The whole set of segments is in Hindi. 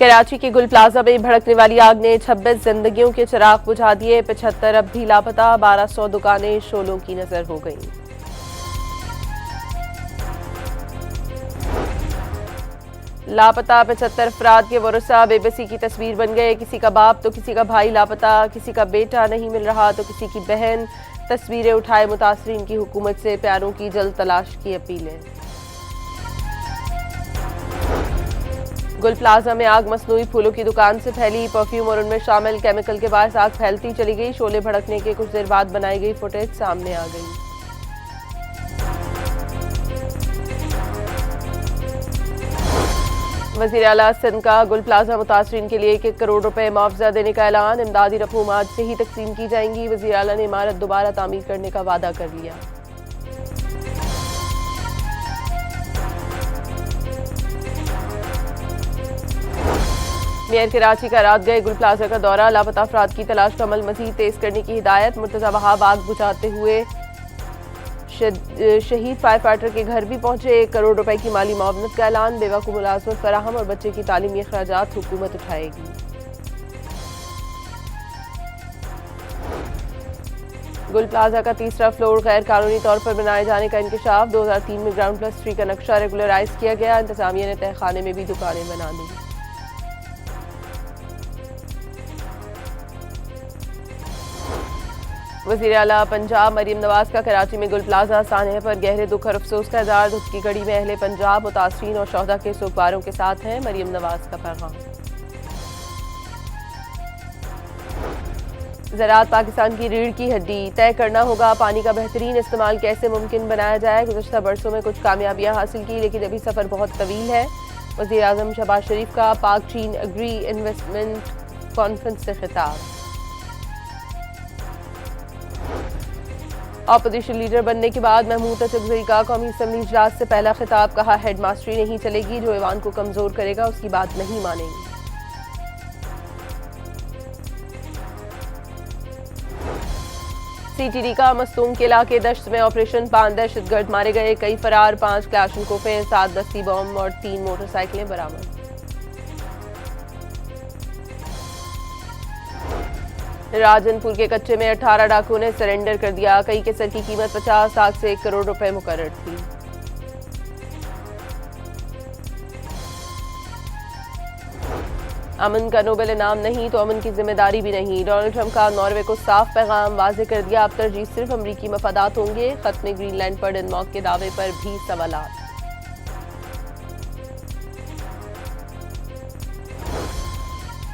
कराची के गुल प्लाजा में भड़कने वाली आग ने 26 जिंदगियों के चिराग बुझा दिए। 75 अब भी लापता। 1200 दुकानें शोलों की नजर हो गईं। लापता 75 अफराद के वरसा बेबसी की तस्वीर बन गए। किसी का बाप तो किसी का भाई लापता, किसी का बेटा नहीं मिल रहा तो किसी की बहन। तस्वीरें उठाए मुतासरीन की हुकूमत से प्यारों की जल्द तलाश की अपीलें। गुल प्लाजा में आग मसनूई फूलों की दुकान से फैली। परफ्यूम और उनमें शामिल केमिकल के बायस आग फैलती चली गई। शोले भड़कने के कुछ देर बाद बनाई गई फुटेज सामने आ गई। वज़ीर आला सिंध का गुल प्लाजा मुतासरीन के लिए 1 करोड़ रुपए मुआवजा देने का ऐलान। इमदादी रकूम आज से ही तकसीम की जाएंगी। वज़ीर आला ने इमारत दोबारा तामीर करने का वादा कर लिया। मेयर कराची का रात गए गुल प्लाजा का दौरा। लापता अफराद की तलाश का अमल मजीद तेज करने की हिदायत। मुर्तजा वहाब आग बुझाते हुए शहीद फायर फाइटर के घर भी पहुंचे। 1 करोड़ रुपए की माली मुआवनत का ऐलान। बेवा को मुलाजमत फराहम और बच्चे की तालीमी अखराजात हुकूमत उठाएगी। गुल प्लाजा का तीसरा फ्लोर गैर कानूनी तौर पर बनाए जाने का इंकशाफ। 2003 में ग्राउंड प्लस 3 का नक्शा रेगुलराइज किया गया। इंतजामिया ने तहखाने में भी दुकानें बना दी। वज़ीर आला पंजाब मरीम नवाज का कराची में गुल प्लाजा सानहे पर गहरे दुख और अफसोस का इज़हार। दुख की घड़ी में अहले पंजाब मुतासरीन और शोहदा के सुखबारों के साथ हैं। मरीम नवाज का पैगाम। ज़राअत पाकिस्तान की रीढ़ की हड्डी। तय करना होगा पानी का बेहतरीन इस्तेमाल कैसे मुमकिन बनाया जाए। गुज़श्ता बरसों में कुछ कामयाबियां हासिल की लेकिन अभी सफ़र बहुत तवील है। वज़ीर आज़म शहबाज शरीफ का पाक चीन एग्री इन्वेस्टमेंट कॉन्फ्रेंस से खिताब। अपोजिशन लीडर बनने के बाद महमूद तशगरी का कौमी असम्बली इजलास से पहला खिताब। कहा हेड मास्टरी नहीं चलेगी, जो ऐवान को कमजोर करेगा उसकी बात नहीं मानेंगे। CTD का मस्तूम के इलाके दश्त में ऑपरेशन। 5 दहशतगर्द मारे गए, कई फरार। 5 क्लाशनकोफें, 7 दस्ती बम और 3 मोटरसाइकिलें बरामद। राजनपुर के कच्चे में 18 डाकुओं ने सरेंडर कर दिया। कई के सर की कीमत 50 लाख से 1 करोड़ रुपए मुकर्रर थी। अमन का नोबेल इनाम नहीं तो अमन की जिम्मेदारी भी नहीं। डोनाल्ड ट्रंप का नॉर्वे को साफ पैगाम। वाज़ेह कर दिया अब तरजीह सिर्फ अमरीकी मफादात होंगे। खत्म ग्रीनलैंड पर डेनमार्क के दावे पर भी सवालात।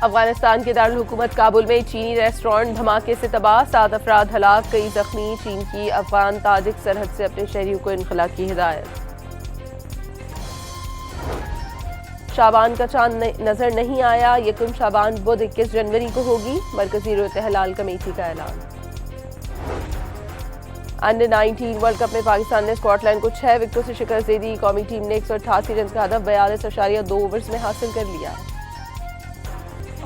अफगानिस्तान के दारुल हुकूमत काबुल में चीनी रेस्टोरेंट धमाके से तबाह। 7 अफराद हलाक, कई जख्मी। चीन की अफगान ताजिक सरहद से अपने शहरियों को इनखला की हिदायत। शाबान का चांद नजर नहीं आया। यकम शाबान बुध 21 जनवरी को होगी। मरकजी रोते हलाल कमेटी का ऐलान। अंडर 19 वर्ल्ड कप में पाकिस्तान ने स्कॉटलैंड को 6 विकेटों से शिकस्त दे दी। कौमी टीम ने 188 रन का हदफ 42.2 ओवर्स में हासिल कर लिया।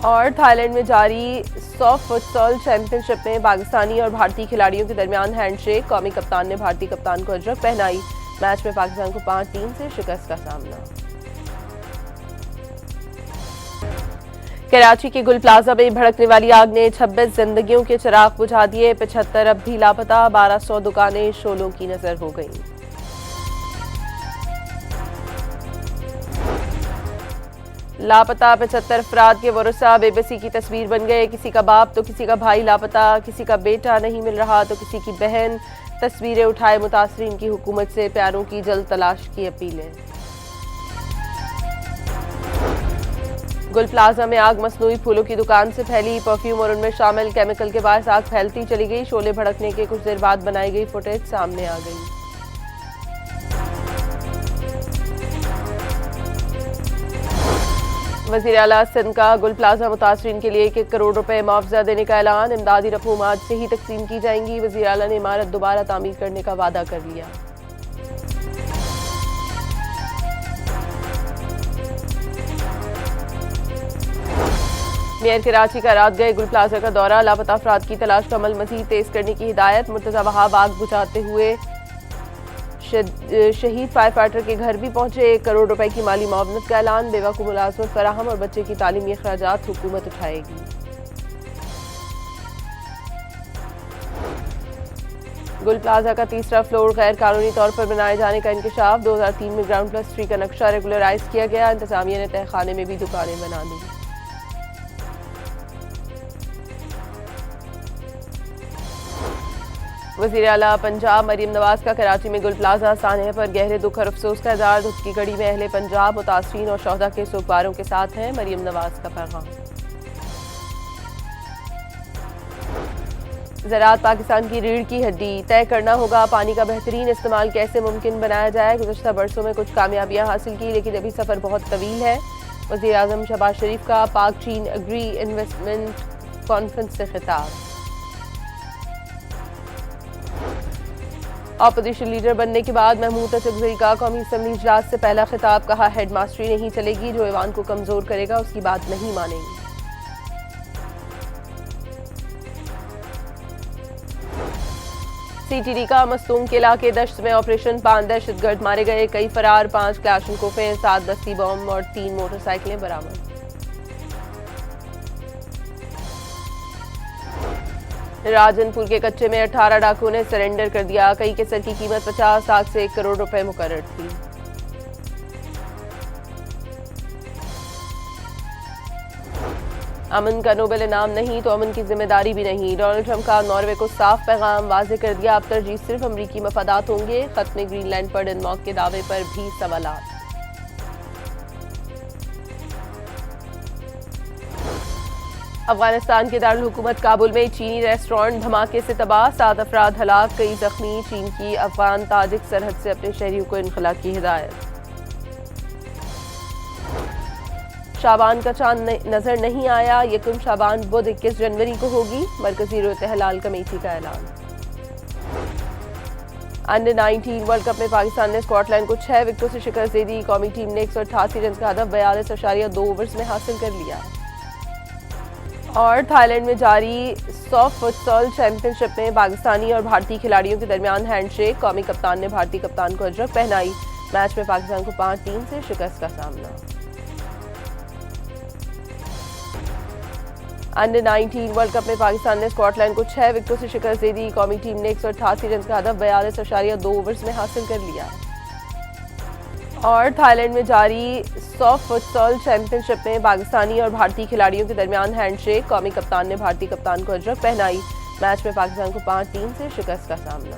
और थाईलैंड में जारी सॉफ्ट फुटसॉल चैंपियनशिप में पाकिस्तानी और भारतीय खिलाड़ियों के दरमियान हैंडशेक। कौमी कप्तान ने भारतीय कप्तान को अजरक पहनाई। मैच में पाकिस्तान को 5-3 से शिकस्त का सामना। कराची के गुल प्लाजा में भड़कने वाली आग ने 26 जिंदगियों के चिराग बुझा दिए। 75 अब भी लापता। 1200 दुकानें शोलों की नजर हो गईं। लापता 75 अफराद के वरसा बेबसी की तस्वीर बन गए। किसी का बाप तो किसी का भाई लापता, किसी का बेटा नहीं मिल रहा तो किसी की बहन। तस्वीरें उठाए मुतासरीन की हुकूमत से प्यारों की जल्द तलाश की अपीलें। गुल प्लाजा में आग मसनूई फूलों की दुकान से फैली। परफ्यूम और उनमें शामिल केमिकल के बायस आग फैलती चली गई। शोले भड़कने के कुछ देर बाद बनाई गई फुटेज सामने आ गई। वज़ीर आला सिंध का गुल प्लाजा मुतासरीन के लिए 1 करोड़ रुपए मुआवजा देने का ऐलान। इमदादी रकूम आज से ही तकसीम की जाएंगी। वज़ीर आला ने इमारत दोबारा तामीर करने का वादा कर लिया। मेयर कराची का रात गए गुल प्लाजा का दौरा। लापता अफराद की तलाश का अमल मजीद तेज करने की हिदायत। मुर्तजा वहाब आग बुझाते हुए शहीद फायर फाइटर के घर भी पहुंचे। 1 करोड़ रुपए की माली मुआवनत का ऐलान। बेवा को मुलाजमत फराहम और बच्चे की तालीमी अखराजात हुकूमत उठाएगी। गुल प्लाजा का तीसरा फ्लोर गैर कानूनी तौर पर बनाए जाने का इंकशाफ। 2003 में ग्राउंड प्लस 3 का नक्शा रेगुलराइज किया गया। इंतजामिया ने तहखाने में भी दुकानें बना दी। वज़ीर आला पंजाब मरीम नवाज का कराची में गुल प्लाजा सानहे पर गहरे दुख और अफसोस का इज़हार। दुख की घड़ी में अहले पंजाब मुतासरीन और शोहदा के सुखबारों के साथ हैं। मरीम नवाज का पैगाम। ज़राअत पाकिस्तान की रीढ़ की हड्डी। तय करना होगा पानी का बेहतरीन इस्तेमाल कैसे मुमकिन बनाया जाए। गुज़श्ता बरसों में कुछ कामयाबियां हासिल की, लेकिन अभी सफ़र बहुत तवील है। वज़ीर आज़म शहबाज शरीफ का पाक चीन एग्री इन्वेस्टमेंट कॉन्फ्रेंस से खिताब। अपोजिशन लीडर बनने के बाद महमूद अचकज़ई का कौमी असम्बली इजलास से पहला खिताब। कहा, हेड मास्टरी नहीं चलेगी, जो ऐवान को कमजोर करेगा उसकी बात नहीं मानेंगे। CTD का मस्तूम के इलाके दश्त में ऑपरेशन। 5 दहशतगर्द मारे गए, कई फरार। 5 क्लाशनकोफें, 7 दस्ती बम और 3 मोटरसाइकिलें बरामद। राजनपुर के कच्चे में 18 डाकुओं ने सरेंडर कर दिया। कई केसर की कीमत 50 लाख से 1 करोड़ रुपए मुकर्रर थी। अमन का नोबेल इनाम नहीं तो अमन की जिम्मेदारी भी नहीं। डोनाल्ड ट्रंप का नॉर्वे को साफ पैगाम। वाज़ेह कर दिया, अब तरजीह सिर्फ अमरीकी मफादात होंगे। खत्म ग्रीनलैंड पर डेनमार्क के दावे पर भी सवालात। अफगानिस्तान के दारुल हुकूमत काबुल में चीनी रेस्टोरेंट धमाके से तबाह। 7 अफराद हलाक, कई जख्मी। चीन की अफगान ताजिक सरहद से अपने शहरियों को इनखला की हिदायत। शाबान का चांद नजर नहीं आया। यकम शाबान बुध 21 जनवरी को होगी। मरकजी रोते हलाल कमेटी का ऐलान। अंडर 19 वर्ल्ड कप में पाकिस्तान ने स्कॉटलैंड को 6 विकेटों से शिकस्त दे दी। कौमी टीम ने 188 रन का हदफ 42.2 ओवर्स में हासिल कर लिया। और थाईलैंड में जारी सॉफ्ट फुटसॉल चैंपियनशिप में पाकिस्तानी और भारतीय खिलाड़ियों के दरमियान हैंडशेक। कौमी कप्तान ने भारतीय कप्तान को अजरक पहनाई। मैच में पाकिस्तान को 5-3 से शिकस्त का सामना। अंडर 19 वर्ल्ड कप में पाकिस्तान ने स्कॉटलैंड को 6 विकेटों से शिकस्त दे दी। कौमी टीम ने 188 रन का हदफ 42.2 ओवर्स में हासिल कर लिया। और थाईलैंड में जारी सॉफ्ट फुटसॉल चैंपियनशिप में पाकिस्तानी और भारतीय खिलाड़ियों के दरमियान हैंडशेक। कौमी कप्तान ने भारतीय कप्तान को अजरक पहनाई। मैच में पाकिस्तान को 5-3 से शिकस्त का सामना।